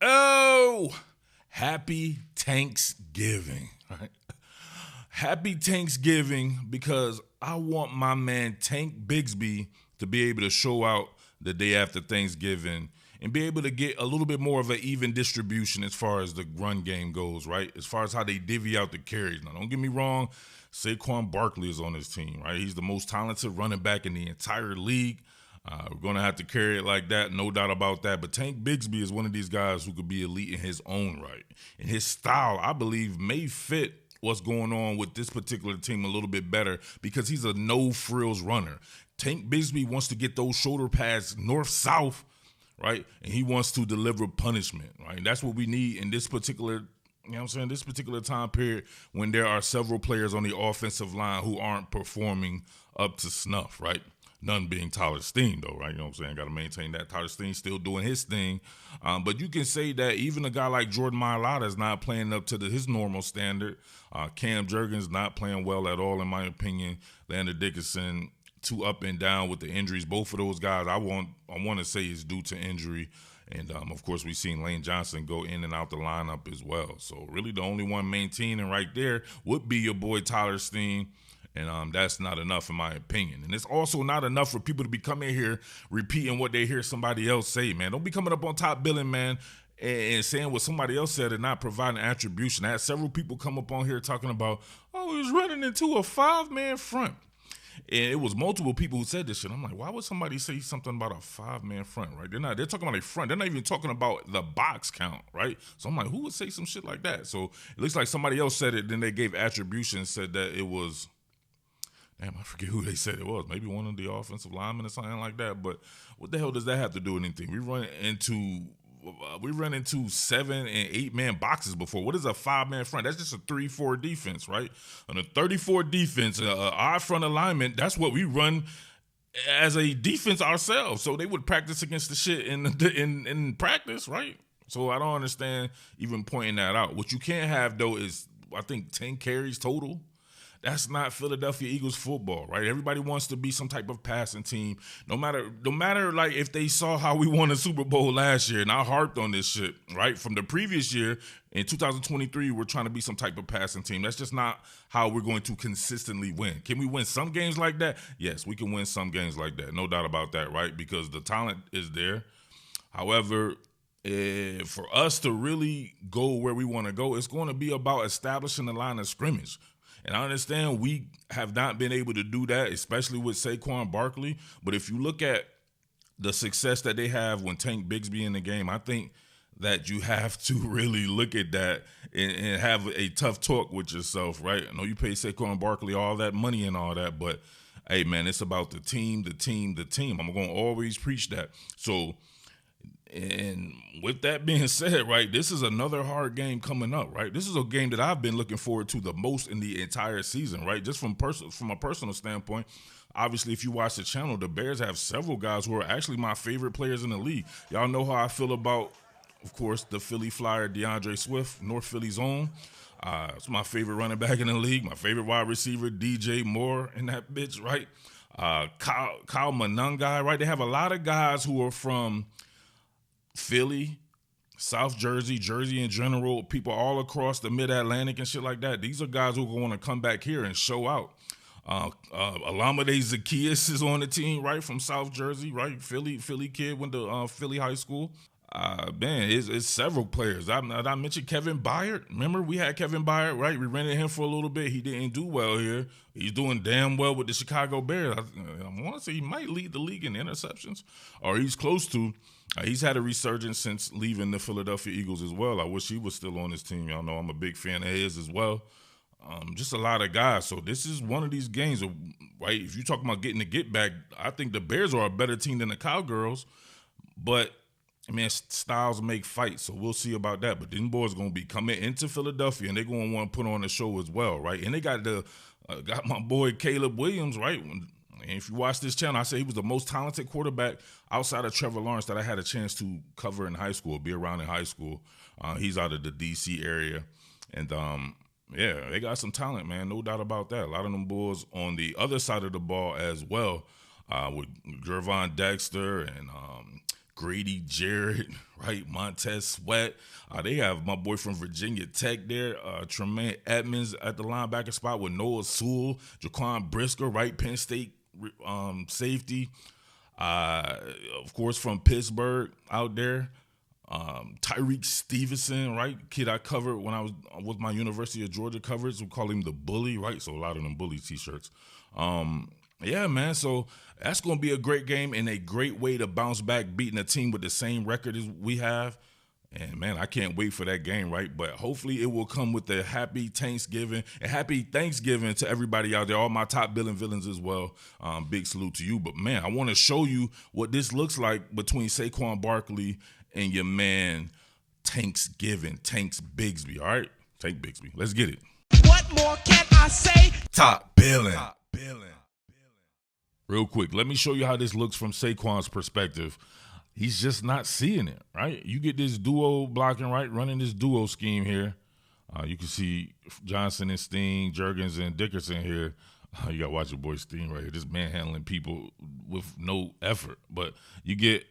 Oh, happy Tanksgiving. Right? Happy Tanksgiving because I want my man Tank Bigsby to be able to show out the day after Thanksgiving and be able to get a little bit more of an even distribution as far as the run game goes, right? As far as how they divvy out the carries. Now, don't get me wrong, Saquon Barkley is on his team, right? He's the most talented running back in the entire league. We're going to have to carry it like that, no doubt about that. But Tank Bigsby is one of these guys who could be elite in his own right. And his style, I believe, may fit what's going on with this particular team a little bit better because he's a no-frills runner. Tank Bigsby wants to get those shoulder pads north-south, right? And he wants to deliver punishment, right? And that's what we need in this particular this particular time period when there are several players on the offensive line who aren't performing up to snuff, right? None being Tyler Steen, though, right? You know what I'm saying? Got to maintain that. Tyler Steen still doing his thing. But you can say that even a guy like Jordan Mailata is not playing up to his normal standard. Cam Jurgens not playing well at all, in my opinion. Landon Dickerson, too up and down with the injuries. Both of those guys, I want to say is due to injury. And, of course, we've seen Lane Johnson go in and out the lineup as well. So, really, the only one maintaining right there would be your boy Tyler Steen. And that's not enough, in my opinion. And it's also not enough for people to be coming here repeating what they hear somebody else say, man. Don't be coming up on top billing, man, and saying what somebody else said and not providing attribution. I had several people come up on here talking about, oh, he was running into a 5-man front. And it was multiple people who said this shit. I'm like, why would somebody say something about a 5-man front, right? They're talking about a front. They're not even talking about the box count, right? So I'm like, who would say some shit like that? So it looks like somebody else said it, then they gave attribution, said that it was, damn, I forget who they said it was. Maybe one of the offensive linemen or something like that. But what the hell does that have to do with anything? We run into 7 and 8-man boxes before. What is a 5-man front? That's just a 3-4 defense, right? On a 34 defense, our front alignment, that's what we run as a defense ourselves. So they would practice against the shit in practice, right? So I don't understand even pointing that out. What you can't have, though, is I think 10 carries total. That's not Philadelphia Eagles football, right? Everybody wants to be some type of passing team. No matter like if they saw how we won the Super Bowl last year, and I harped on this shit, right? From the previous year in 2023, we're trying to be some type of passing team. That's just not how we're going to consistently win. Can we win some games like that? Yes, we can win some games like that. No doubt about that, right? Because the talent is there. However, for us to really go where we want to go, it's going to be about establishing the line of scrimmage. And I understand we have not been able to do that, especially with Saquon Barkley. But if you look at the success that they have when Tank Bigsby in the game, I think that you have to really look at that and have a tough talk with yourself, right? I know you pay Saquon Barkley all that money and all that, but, hey, man, it's about the team, the team, the team. I'm going to always preach that. So, and with that being said, right, this is another hard game coming up, right? This is a game that I've been looking forward to the most in the entire season, right? Just from a personal standpoint. Obviously, if you watch the channel, the Bears have several guys who are actually my favorite players in the league. Y'all know how I feel about, of course, the Philly Flyer, DeAndre Swift, North Philly's own. It's my favorite running back in the league, my favorite wide receiver, DJ Moore in that bitch, right? Kyle Monangai, right? They have a lot of guys who are from Philly, South Jersey, Jersey in general, people all across the mid-Atlantic and shit like that. These are guys who are going to come back here and show out. Alameda Zacchaeus is on the team, right, from South Jersey, right? Philly kid, went to Philly high school. Man, it's several players. I mentioned Kevin Byard. Remember, we had Kevin Byard, right? We rented him for a little bit. He didn't do well here. He's doing damn well with the Chicago Bears. I want to say he might lead the league in interceptions, or he's close to. He's had a resurgence since leaving the Philadelphia Eagles as well. I wish he was still on his team. Y'all know I'm a big fan of his as well. Just a lot of guys. So this is one of these games, right? If you're talking about getting the get back, I think the Bears are a better team than the Cowgirls. But, I mean, styles make fights, so we'll see about that. But them boys going to be coming into Philadelphia, and they're going to want to put on a show as well, right? And they got got my boy Caleb Williams, right? And if you watch this channel, I say he was the most talented quarterback outside of Trevor Lawrence that I had a chance to cover in high school, be around in high school. He's out of the D.C. area. And, yeah, they got some talent, man. No doubt about that. A lot of them boys on the other side of the ball as well with Gervon Dexter and Grady Jarrett, right? Montez Sweat. They have my boy from Virginia Tech there, Tremaine Edmonds at the linebacker spot with Noah Sewell, Jaquan Brisker, right? Penn State safety. Of course, from Pittsburgh out there. Tyreek Stevenson, right? Kid I covered when I was with my University of Georgia coverage. We call him the bully, right? So a lot of them bully t-shirts. Yeah, man. So that's going to be a great game and a great way to bounce back, beating a team with the same record as we have. And, man, I can't wait for that game, right? But hopefully it will come with a happy Tanksgiving. And happy Thanksgiving to everybody out there, all my top Billin villains as well. Big salute to you. But, man, I want to show you what this looks like between Saquon Barkley and your man Tanksgiving, Tank Bigsby, all right? Tank Bigsby. Let's get it. What more can I say? Top Billin. Real quick, let me show you how this looks from Saquon's perspective. He's just not seeing it, right? You get this duo blocking, right? Running this duo scheme here. You can see Johnson and Steen, Jurgens and Dickerson here. You got to watch your boy Steen right here. Just manhandling people with no effort. But you get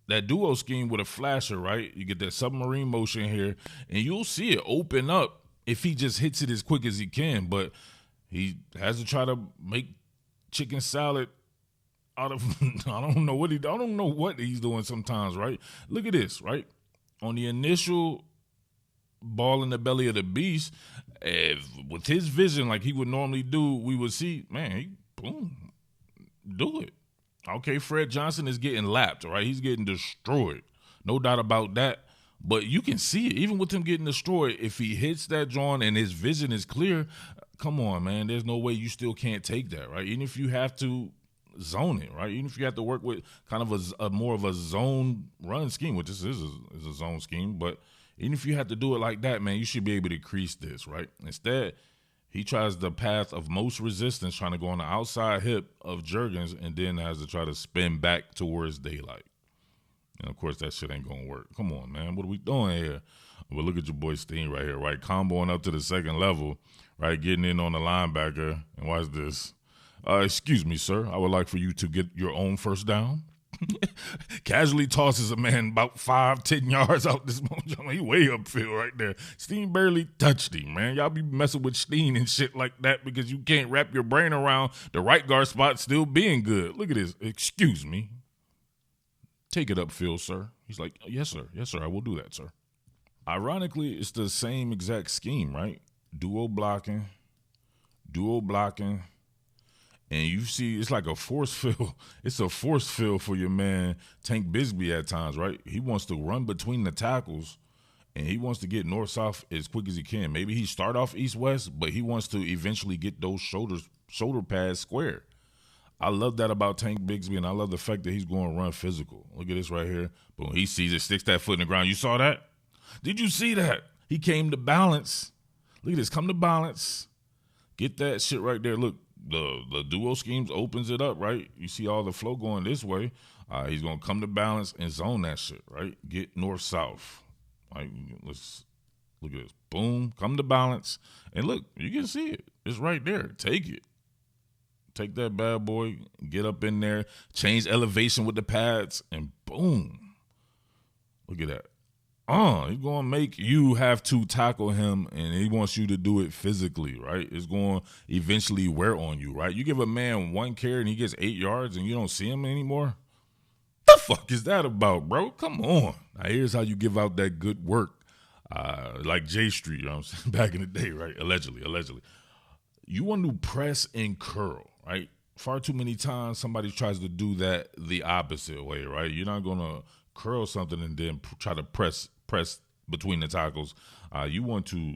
that duo scheme with a flasher, right? You get that submarine motion here, and you'll see it open up if he just hits it as quick as he can. But he has to try to make chicken salad out of I don't know what he's doing sometimes, right? Look at this, right? On the initial ball in the belly of the beast, with his vision like he would normally do, we would see, man, he boom, do it. Okay, Fred Johnson is getting lapped, right? He's getting destroyed. No doubt about that. But you can see it, even with him getting destroyed, if he hits that joint and his vision is clear, come on, man, there's no way you still can't take that, right? Even if you have to zone it, right? Even if you have to work with kind of a more of a zone run scheme, which this is a zone scheme, but even if you have to do it like that, man, you should be able to crease this, right? Instead, he tries the path of most resistance, trying to go on the outside hip of Jurgens, and then has to try to spin back towards daylight. And, of course, that shit ain't going to work. Come on, man. What are we doing here? Well, look at your boy Steen right here, right? Comboing up to the second level, right? Getting in on the linebacker. And watch this. Excuse me, sir. I would like for you to get your own first down. Casually tosses a man about 5-10 yards out this moment. He way upfield right there. Steen barely touched him, man. Y'all be messing with Steen and shit like that because you can't wrap your brain around the right guard spot still being good. Look at this. Excuse me. Take it upfield, sir. He's like, yes, sir. Yes, sir. I will do that, sir. Ironically, it's the same exact scheme, right? Duo blocking. And you see, it's like a force fill. It's a force fill for your man Tank Bigsby at times, right? He wants to run between the tackles, and he wants to get north-south as quick as he can. Maybe he start off east-west, but he wants to eventually get those shoulder pads square. I love that about Tank Bigsby, and I love the fact that he's going to run physical. Look at this right here. Boom, he sees it, sticks that foot in the ground. You saw that? Did you see that? He came to balance. Look at this, come to balance. Get that shit right there. Look. The duo schemes opens it up, right? You see all the flow going this way. He's going to come to balance and zone that shit, right? Get north-south. Right? Let's look at this. Boom, come to balance. And look, you can see it. It's right there. Take it. Take that bad boy, get up in there, change elevation with the pads, and boom. Look at that. He's going to make you have to tackle him, and he wants you to do it physically, right? It's going to eventually wear on you, right? You give a man one carry and he gets 8 yards and you don't see him anymore? The fuck is that about, bro? Come on. Now, here's how you give out that good work. Like J Street, you know what I'm saying? Back in the day, right? Allegedly. You want to press and curl, right? Far too many times somebody tries to do that the opposite way, right? You're not going to curl something and then try to press between the tackles. You want to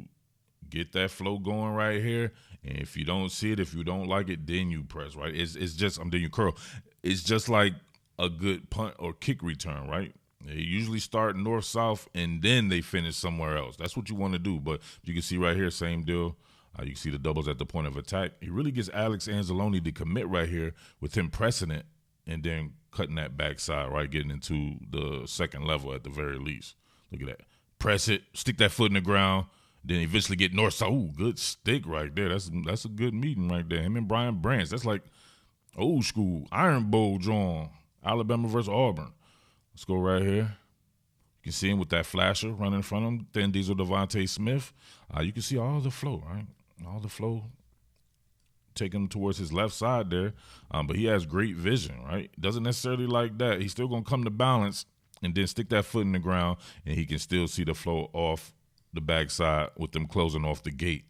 get that flow going right here, and if you don't see it, if you don't like it, then you press, right? It's just then you curl. It's just like a good punt or kick return, right? They usually start north-south, and then they finish somewhere else. That's what you want to do, but you can see right here, same deal. You can see the doubles at the point of attack. He really gets Alex Anzalone to commit right here with him pressing it and then cutting that backside, right, getting into the second level at the very least. Look at that. Press it, stick that foot in the ground, then eventually get north-south. Ooh, good stick right there. That's a good meeting right there. Him and Brian Branch. That's like old school Iron Bowl drawn. Alabama versus Auburn. Let's go right here. You can see him with that flasher running in front of him. Thin Diesel Devontae Smith. You can see all the flow, right? All the flow taking him towards his left side there. But he has great vision, right? Doesn't necessarily like that. He's still going to come to balance and then stick that foot in the ground, and he can still see the flow off the backside with them closing off the gate.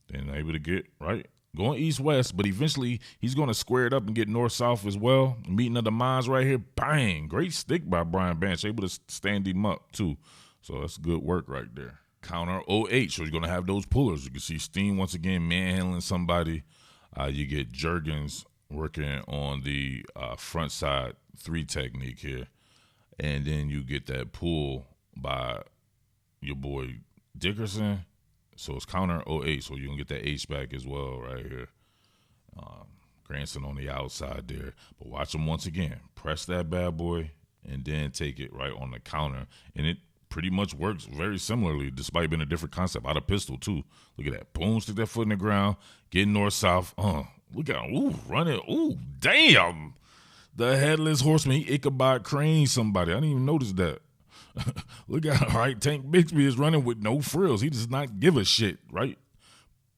Then able to get, right? Going east-west, but eventually he's going to square it up and get north-south as well. Meeting of the minds right here. Bang. Great stick by Brian Branch. Able to stand him up, too. So that's good work right there. Counter 08. So you're going to have those pullers. You can see Steen once again manhandling somebody. You get Juergens working on the front side 3 technique here. And then you get that pull by your boy Dickerson. So it's counter 08, so you can get that H back as well right here. Granson on the outside there. But watch him once again. Press that bad boy and then take it right on the counter. And it pretty much works very similarly, despite being a different concept. Out of pistol, too. Look at that. Boom, stick that foot in the ground. Get north-south. Look at him. Ooh, running. Ooh, damn. The headless horseman. He Ichabod Crane somebody. I didn't even notice that. Look at him, right? Tank Bigsby is running with no frills. He does not give a shit, right?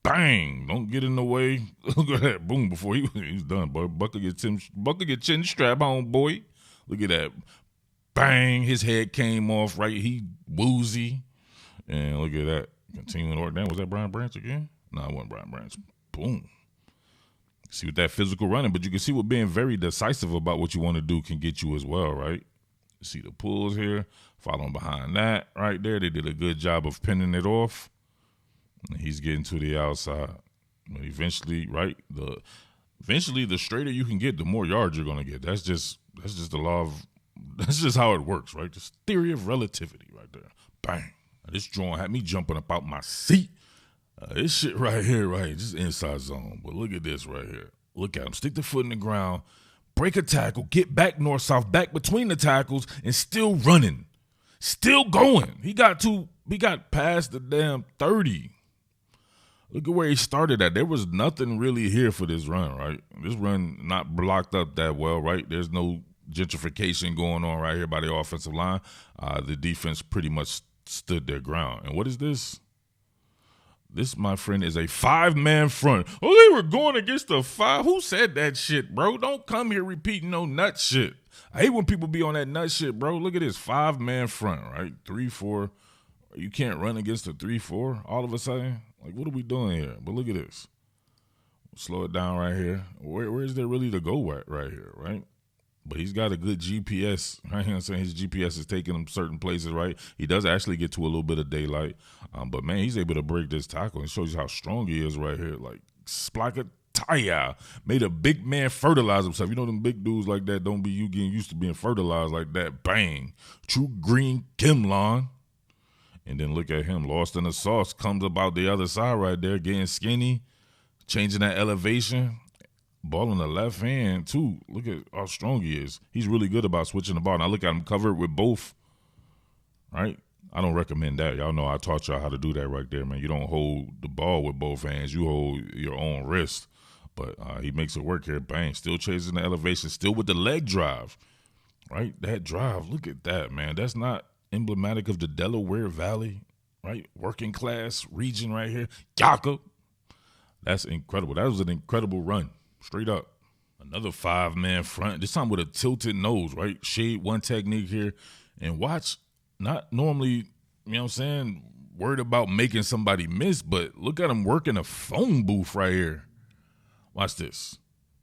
Bang! Don't get in the way. Look at that. Boom, before he's done, boy. Buckle your chin strap on, boy. Look at that. Bang! His head came off, right? He woozy. And look at that. Continuing to work down. Was that Brian Branch again? No, it wasn't Brian Branch. Boom. See with that physical running, but you can see what being very decisive about what you want to do can get you as well, right? See the pulls here, following behind that right there. They did a good job of pinning it off. And he's getting to the outside. But eventually, right, the straighter you can get, the more yards you're gonna get. That's just the law of, that's just how it works, right? This theory of relativity right there. Bang. Now, this drawing had me jumping up out my seat. This shit right here, right, just inside zone. But look at this right here. Look at him. Stick the foot in the ground. Break a tackle, get back north-south, back between the tackles, and still running. Still going. He got past the damn 30. Look at where he started at. There was nothing really here for this run, right? This run not blocked up that well, right? There's no gentrification going on right here by the offensive line. The defense pretty much stood their ground. And what is this? This, my friend, is a 5-man front. Oh, they were going against the 5. Who said that shit, bro? Don't come here repeating no nut shit. I hate when people be on that nut shit, bro. Look at this 5-man front, right? 3-4. You can't run against a 3-4 all of a sudden. Like, what are we doing here? But look at this. Slow it down right here. Where is there really to go at right here, right? But he's got a good GPS, right? You know what I'm saying? His GPS is taking him certain places, right? He does actually get to a little bit of daylight. But, man, he's able to break this tackle and shows you how strong he is right here. Like, Splakataya made a big man fertilize himself. You know them big dudes like that don't be you getting used to being fertilized like that. Bang. True green Kimlon. And then look at him. Lost in the sauce. Comes about the other side right there, getting skinny, changing that elevation. Ball in the left hand, too. Look at how strong he is. He's really good about switching the ball. Now look at him covered with both, right? I don't recommend that. Y'all know I taught y'all how to do that right there, man. You don't hold the ball with both hands. You hold your own wrist. But he makes it work here. Bang. Still chasing the elevation. Still with the leg drive, right? That drive, look at that, man. That's not emblematic of the Delaware Valley, right? Working class region right here. Yaka. That's incredible. That was an incredible run. Straight up. Another 5-man front, this time with a tilted nose, right? Shade one technique here. And watch, not normally, you know what I'm saying, worried about making somebody miss, but look at him working a phone booth right here. Watch this.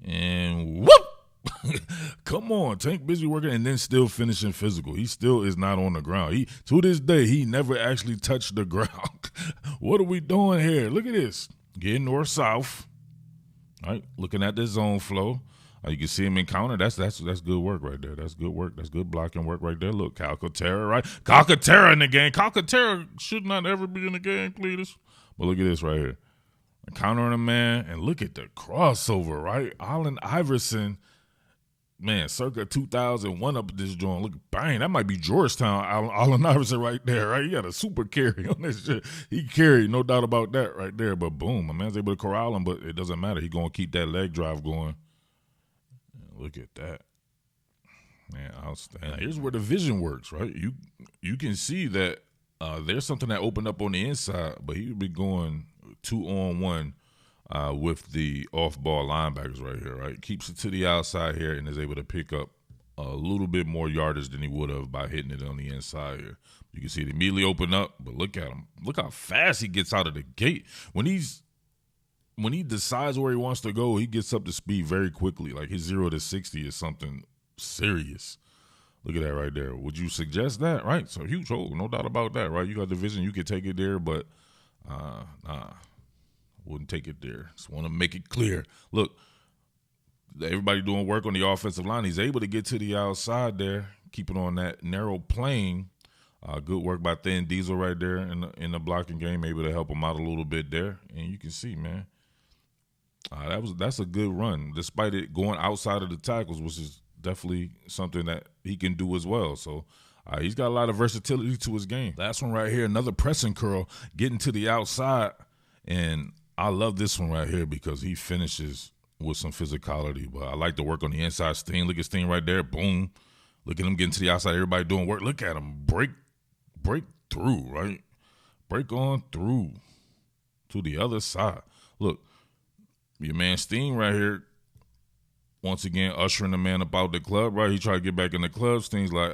And whoop! Come on, Tank Bigsby working and then still finishing physical. He still is not on the ground. To this day, he never actually touched the ground. What are we doing here? Look at this. Getting north-south. Right, looking at the zone flow. You can see him in counter. That's good work right there. That's good work. That's good blocking work right there. Look, Calcaterra, right? Calcaterra in the game. Calcaterra should not ever be in the game, please. But look at this right here. Countering a man, and look at the crossover, right? Allen Iverson, man, circa 2001 up at this joint. Look, bang, that might be Georgetown Allen Iverson right there, right? He got a super carry on this shit. He carried, no doubt about that right there. But boom, my man's able to corral him, but it doesn't matter. He's going to keep that leg drive going. Look at that. Man, outstanding. Here's where the vision works, right? You can see that there's something that opened up on the inside, but he would be going 2-on-1 with the off-ball linebackers right here, right? Keeps it to the outside here and is able to pick up a little bit more yardage than he would have by hitting it on the inside here. You can see it immediately open up, but look at him. Look how fast he gets out of the gate. When he decides where he wants to go, he gets up to speed very quickly. Like his 0 to 60 is something serious. Look at that right there. Would you suggest that? Right? So huge hole, no doubt about that, right? You got the vision, you could take it there, but nah, wouldn't take it there. Just want to make it clear. Look, everybody doing work on the offensive line. He's able to get to the outside there, keep it on that narrow plane. Good work by Thin Diesel right there in the blocking game, able to help him out a little bit there. And you can see, man, that's a good run, despite it going outside of the tackles, which is definitely something that he can do as well. So he's got a lot of versatility to his game. Last one right here, another pressing curl, getting to the outside. And I love this one right here because he finishes with some physicality. But I like to work on the inside. Steen, look at Steen right there. Boom. Look at him getting to the outside. Everybody doing work. Look at him break through, right? Break on through to the other side. Look, your man Steen right here, once again, ushering the man up out the club, right? He tried to get back in the club. Steen's like,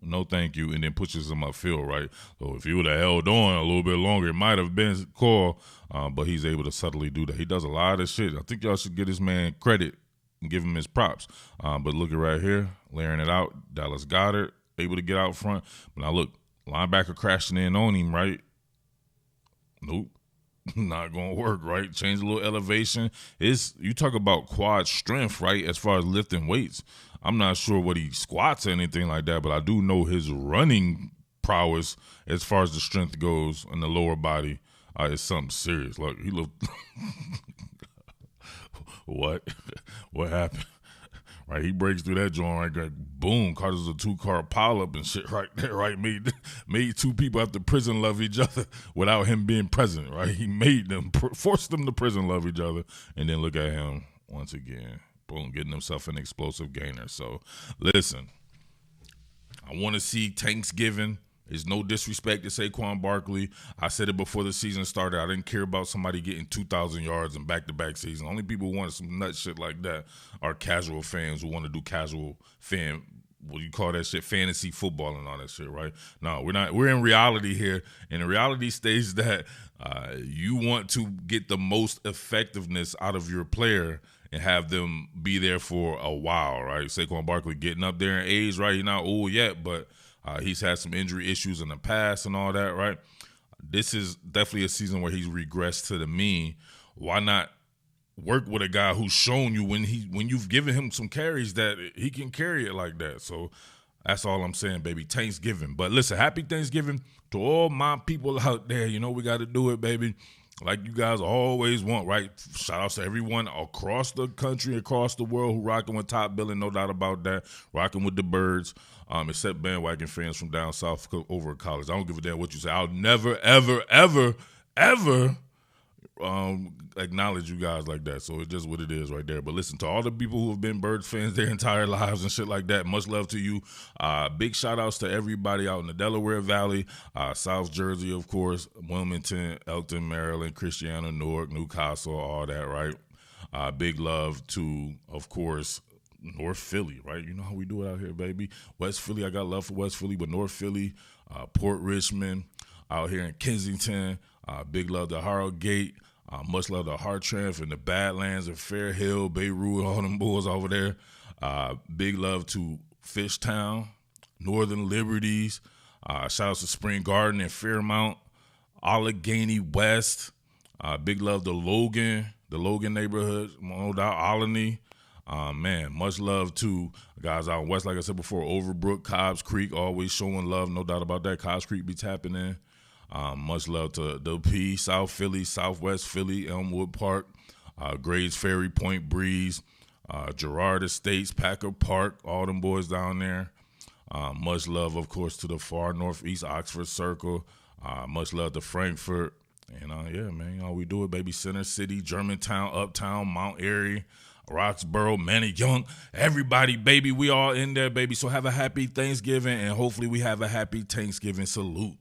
no, thank you, and then pushes him upfield, right? So if he would have held on a little bit longer, it might have been called, but he's able to subtly do that. He does a lot of shit. I think y'all should give this man credit and give him his props. But look at right here, layering it out. Dallas Goedert able to get out front. But now look, linebacker crashing in on him, right? Nope. Not going to work, right? Change a little elevation. You talk about quad strength, right, as far as lifting weights. I'm not sure what he squats or anything like that, but I do know his running prowess as far as the strength goes in the lower body is something serious. Look, he looked – what happened? Right, he breaks through that joint right there. Boom, causes a 2-car pileup and shit right there, right? Made two people after prison love each other without him being present, right? He made them, forced them to prison love each other, and then look at him once again. Boom, getting himself an explosive gainer. So, listen, I want to see Tanksgiving. There's no disrespect to Saquon Barkley. I said it before the season started. I didn't care about somebody getting 2,000 yards in back-to-back season. Only people who want some nut shit like that are casual fans who want to do casual what do you call that shit, fantasy football and all that shit, right? No, we're not. We're in reality here, and the reality states that you want to get the most effectiveness out of your player and have them be there for a while, right? Saquon Barkley getting up there in age, right? He's not old yet, but he's had some injury issues in the past and all that, right? This is definitely a season where he's regressed to the mean. Why not work with a guy who's shown you when you've given him some carries that he can carry it like that? So that's all I'm saying, baby. Thanksgiving. But listen, happy Thanksgiving to all my people out there. You know we got to do it, baby. Like you guys always want, right? Shout outs to everyone across the country, across the world who rocking with Top Billin, no doubt about that. Rocking with the birds, except bandwagon fans from down south over at college. I don't give a damn what you say. I'll never, ever, ever, ever acknowledge you guys like that. So it's just what it is right there. But listen, to all the people who have been Birds fans their entire lives and shit like that, much love to you. Big shout outs to everybody out in the Delaware Valley, South Jersey, of course, Wilmington, Elkton, Maryland, Christiana, Newark, Newcastle, all that, right? Big love to, of course, North Philly, right? You know how we do it out here, baby. West Philly, I got love for West Philly, but North Philly, Port Richmond, out here in Kensington, big love to Harrogate, much love to Hartranft and the Badlands and Fair Hill, Beirut, all them boys over there. Big love to Fishtown, Northern Liberties. Shout out to Spring Garden and Fairmount, Allegheny West. Big love to Logan, the Logan neighborhood, no doubt, Olney. Man, much love to guys out west, like I said before, Overbrook, Cobbs Creek, always showing love, no doubt about that. Cobbs Creek be tapping in. Much love to the P, South Philly, Southwest Philly, Elmwood Park, Grays Ferry, Point Breeze, Girard Estates, Packer Park, all them boys down there. Much love, of course, to the far northeast, Oxford Circle. Much love to Frankfurt. And, yeah, man, we do it, baby. Center City, Germantown, Uptown, Mount Airy. Roxborough, Manny Young, everybody, baby. We all in there, baby. So have a happy Thanksgiving, and hopefully we have a happy Tanksgiving salute.